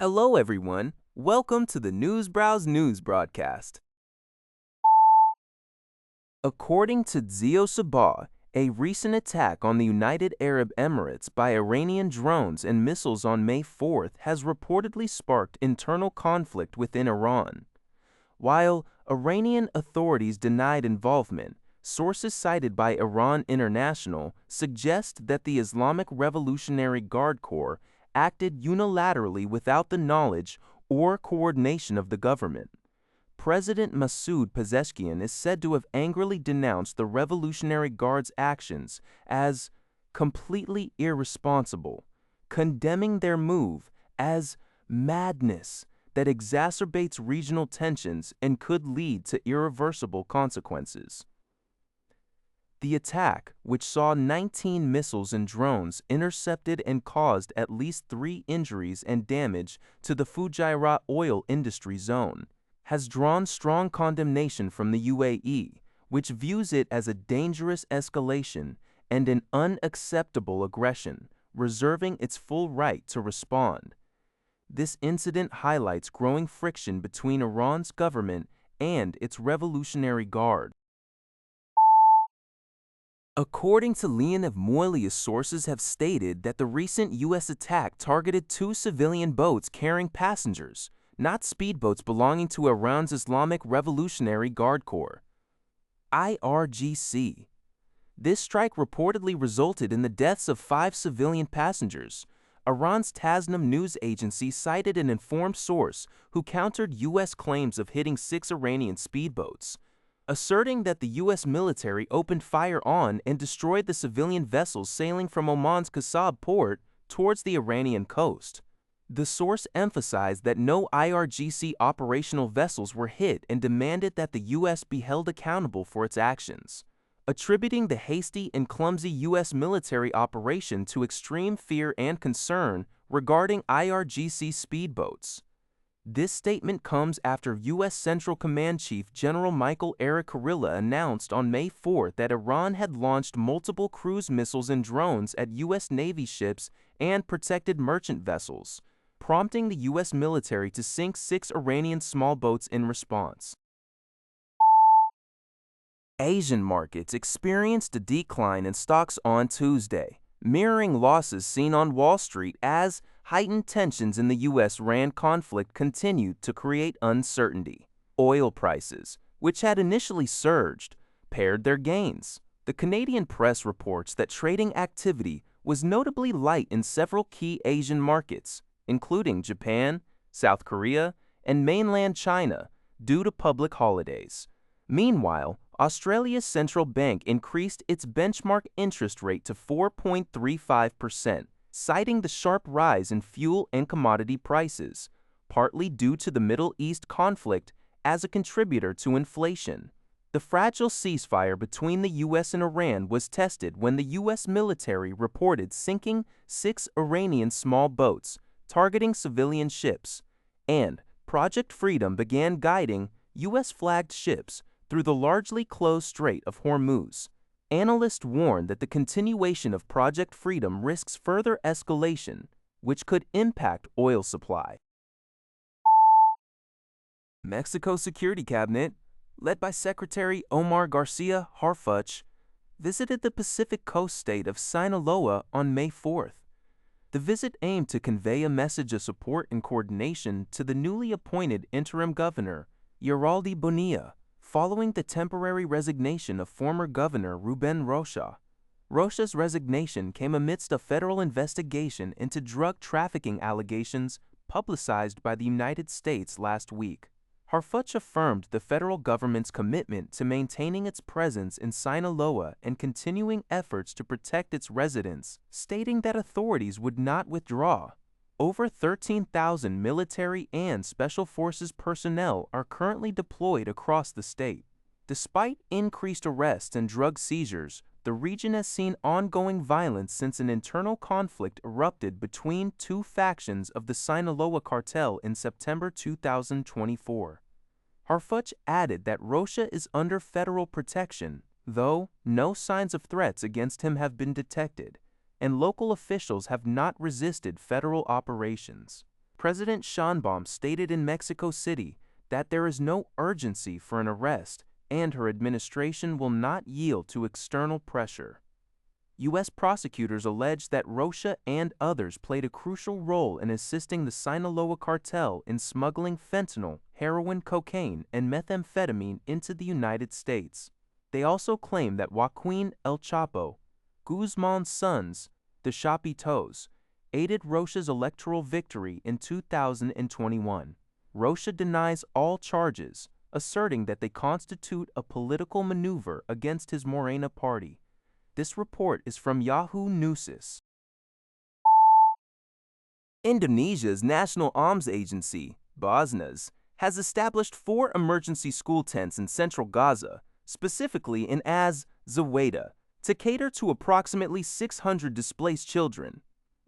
Hello, everyone. Welcome to the News Browse News broadcast. According to Zio Sabah, a recent attack on the United Arab Emirates by Iranian drones and missiles on May 4th has reportedly sparked internal conflict within Iran. While Iranian authorities denied involvement, sources cited by Iran International suggest that the Islamic Revolutionary Guard Corps acted unilaterally without the knowledge or coordination of the government. President Masoud Pezeshkian is said to have angrily denounced the Revolutionary Guard's actions as completely irresponsible, condemning their move as madness that exacerbates regional tensions and could lead to irreversible consequences. The attack, which saw 19 missiles and drones intercepted and caused at least 3 injuries and damage to the Fujairah oil industry zone, has drawn strong condemnation from the UAE, which views it as a dangerous escalation and an unacceptable aggression, reserving its full right to respond. This incident highlights growing friction between Iran's government and its Revolutionary Guard. According to Leonid Moilius, sources have stated that the recent U.S. attack targeted 2 civilian boats carrying passengers, not speedboats belonging to Iran's Islamic Revolutionary Guard Corps, IRGC. This strike reportedly resulted in the deaths of 5 civilian passengers. Iran's Tasnim news agency cited an informed source who countered U.S. claims of hitting 6 Iranian speedboats, asserting that the U.S. military opened fire on and destroyed the civilian vessels sailing from Oman's Qasab port towards the Iranian coast. The source emphasized that no IRGC operational vessels were hit and demanded that the U.S. be held accountable for its actions, attributing the hasty and clumsy U.S. military operation to extreme fear and concern regarding IRGC speedboats. This statement comes after U.S. Central Command Chief General Michael Eric Kurilla announced on May 4th that Iran had launched multiple cruise missiles and drones at U.S. Navy ships and protected merchant vessels, prompting the U.S. military to sink 6 Iranian small boats in response. Asian markets experienced a decline in stocks on Tuesday, mirroring losses seen on Wall Street as heightened tensions in the U.S.-Iran conflict continued to create uncertainty. Oil prices, which had initially surged, pared their gains. The Canadian press reports that trading activity was notably light in several key Asian markets, including Japan, South Korea, and mainland China, due to public holidays. Meanwhile, Australia's central bank increased its benchmark interest rate to 4.35%, citing the sharp rise in fuel and commodity prices, partly due to the Middle East conflict as a contributor to inflation. The fragile ceasefire between the U.S. and Iran was tested when the U.S. military reported sinking 6 Iranian small boats targeting civilian ships, and Project Freedom began guiding U.S.-flagged ships through the largely closed Strait of Hormuz. Analysts warn that the continuation of Project Freedom risks further escalation, which could impact oil supply. Mexico's Security Cabinet, led by Secretary Omar Garcia Harfuch, visited the Pacific coast state of Sinaloa on May 4th. The visit aimed to convey a message of support and coordination to the newly appointed interim governor, Uralde Bonilla, following the temporary resignation of former Governor Ruben Rocha. Rocha's resignation came amidst a federal investigation into drug trafficking allegations publicized by the United States last week. Harfuch affirmed the federal government's commitment to maintaining its presence in Sinaloa and continuing efforts to protect its residents, stating that authorities would not withdraw. Over 13,000 military and special forces personnel are currently deployed across the state. Despite increased arrests and drug seizures, the region has seen ongoing violence since an internal conflict erupted between 2 factions of the Sinaloa cartel in September 2024. Harfuch added that Rocha is under federal protection, though no signs of threats against him have been detected, and local officials have not resisted federal operations. President Sheinbaum stated in Mexico City that there is no urgency for an arrest and her administration will not yield to external pressure. U.S. prosecutors allege that Rocha and others played a crucial role in assisting the Sinaloa cartel in smuggling fentanyl, heroin, cocaine, and methamphetamine into the United States. They also claim that Joaquin El Chapo, Guzman's sons, the Chapitos, aided Rocha's electoral victory in 2021. Rocha denies all charges, asserting that they constitute a political maneuver against his Morena party. This report is from Yahoo News. Indonesia's National Arms Agency, Baznas, has established 4 emergency school tents in central Gaza, specifically in Zaweda, to cater to approximately 600 displaced children.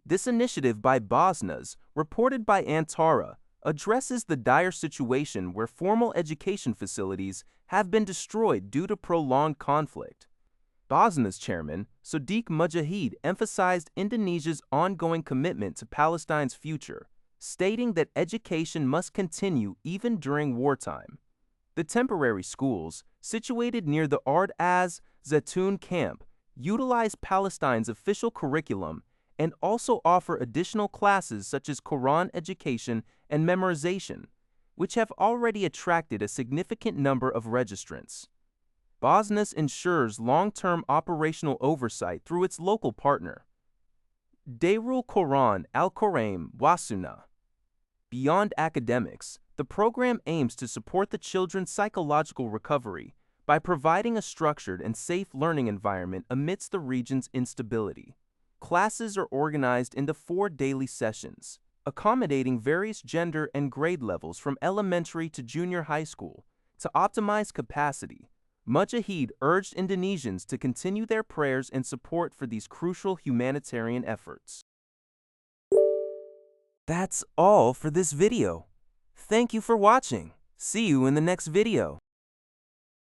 This initiative by Baznas, reported by Antara, addresses the dire situation where formal education facilities have been destroyed due to prolonged conflict. Baznas chairman, Sodiq Mujahid, emphasized Indonesia's ongoing commitment to Palestine's future, stating that education must continue even during wartime. The temporary schools, situated near the Ard Az Zaitun camp, utilize Palestine's official curriculum and also offer additional classes such as Quran education and memorization, which have already attracted a significant number of registrants. Baznas ensures long-term operational oversight through its local partner, Darul Quran Al Quram Wasuna. Beyond academics, the program aims to support the children's psychological recovery by providing a structured and safe learning environment amidst the region's instability. Classes are organized into 4 daily sessions, accommodating various gender and grade levels from elementary to junior high school. To optimize capacity, Mujahid urged Indonesians to continue their prayers and support for these crucial humanitarian efforts. That's all for this video. Thank you for watching. See you in the next video.